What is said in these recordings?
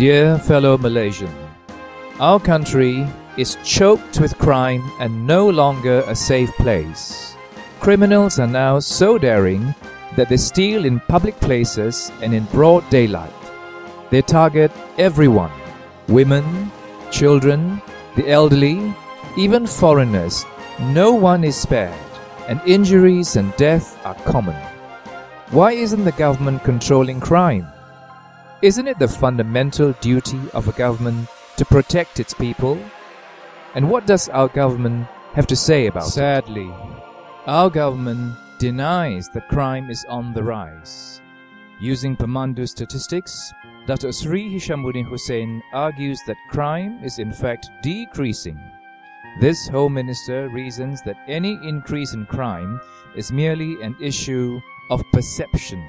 Dear fellow Malaysian, our country is choked with crime and no longer a safe place. Criminals are now so daring that they steal in public places and in broad daylight. They target everyone, women, children, the elderly, even foreigners. No one is spared, and injuries and death are common. Why isn't the government controlling crime? Isn't it the fundamental duty of a government to protect its people? And what does our government have to say about it? Sadly, our government denies that crime is on the rise. Using PEMANDU statistics, Datuk Sri Hishamuddin Hussein argues that crime is in fact decreasing. This Home Minister reasons that any increase in crime is merely an issue of perception.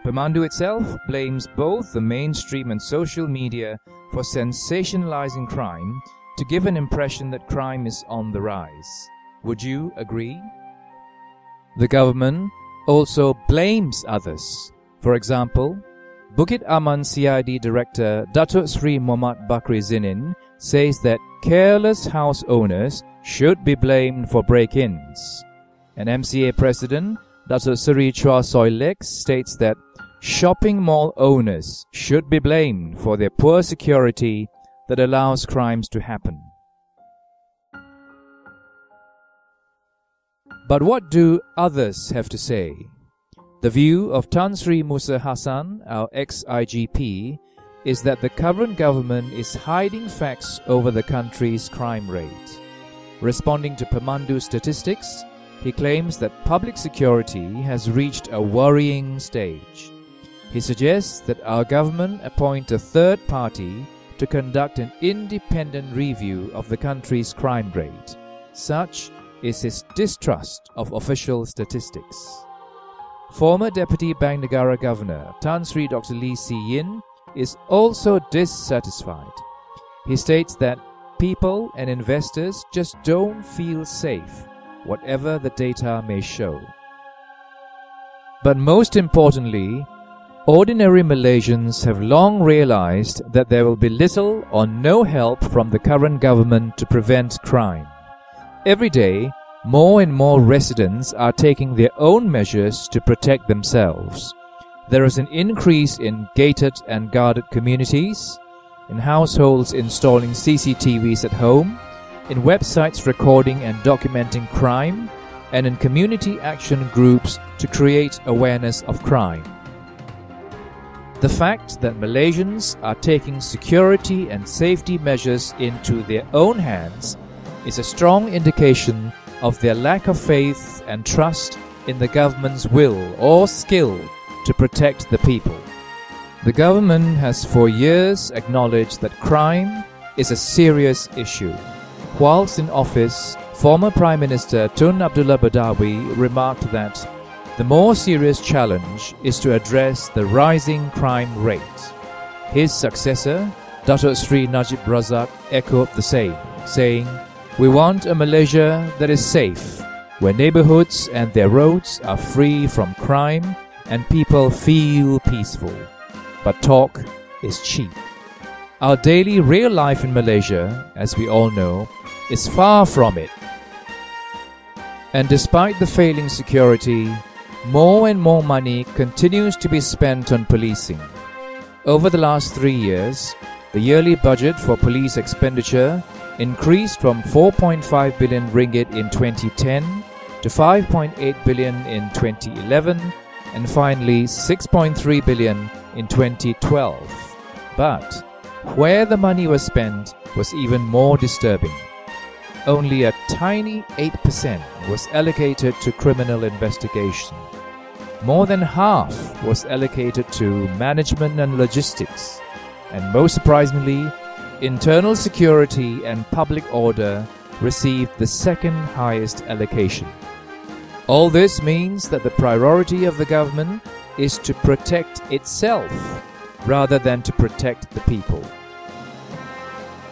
PEMANDU itself blames both the mainstream and social media for sensationalizing crime to give an impression that crime is on the rise. Would you agree? The government also blames others. For example, Bukit Aman CID Director Datuk Sri Muhammad Bakri Zinin says that careless house owners should be blamed for break-ins. And MCA President Datuk Seri Chua Soy Lek states that shopping mall owners should be blamed for their poor security that allows crimes to happen. But what do others have to say? The view of Tan Sri Musa Hassan, our ex-IGP, is that the current government is hiding facts over the country's crime rate. Responding to PEMANDU statistics, he claims that public security has reached a worrying stage. He suggests that our government appoint a third party to conduct an independent review of the country's crime rate. Such is his distrust of official statistics. Former Deputy Bank Negara Governor Tan Sri Dr. Lee See Yin is also dissatisfied. He states that people and investors just don't feel safe, whatever the data may show. But most importantly, ordinary Malaysians have long realized that there will be little or no help from the current government to prevent crime. Every day, more and more residents are taking their own measures to protect themselves. There is an increase in gated and guarded communities, in households installing CCTVs at home, in websites recording and documenting crime, and in community action groups to create awareness of crime. The fact that Malaysians are taking security and safety measures into their own hands is a strong indication of their lack of faith and trust in the government's will or skill to protect the people. The government has for years acknowledged that crime is a serious issue. Whilst in office, former Prime Minister Tun Abdullah Badawi remarked that the more serious challenge is to address the rising crime rate. His successor, Datuk Sri Najib Razak, echoed the same, saying, "We want a Malaysia that is safe, where neighborhoods and their roads are free from crime and people feel peaceful. But talk is cheap." Our daily real life in Malaysia, as we all know, is far from it. And despite the failing security, more and more money continues to be spent on policing. Over the last 3 years, the yearly budget for police expenditure increased from 4.5 billion ringgit in 2010 to 5.8 billion in 2011 and finally 6.3 billion in 2012. But where the money was spent was even more disturbing. Only a tiny 8% was allocated to criminal investigation. More than half was allocated to management and logistics. And most surprisingly, internal security and public order received the second highest allocation. All this means that the priority of the government is to protect itself rather than to protect the people.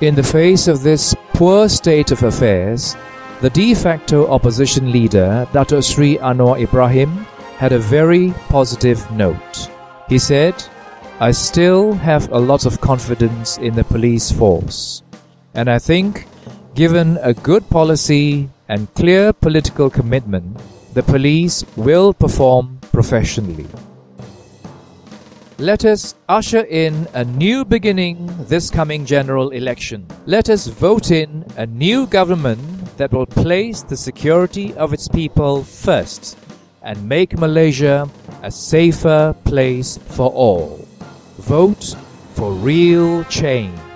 In the face of this poor state of affairs, the de facto opposition leader, Datuk Sri Anwar Ibrahim, had a very positive note. He said, I still have a lot of confidence in the police force. And I think, given a good policy and clear political commitment, the police will perform professionally. Let us usher in a new beginning this coming general election. Let us vote in a new government that will place the security of its people first and make Malaysia a safer place for all. Vote for real change.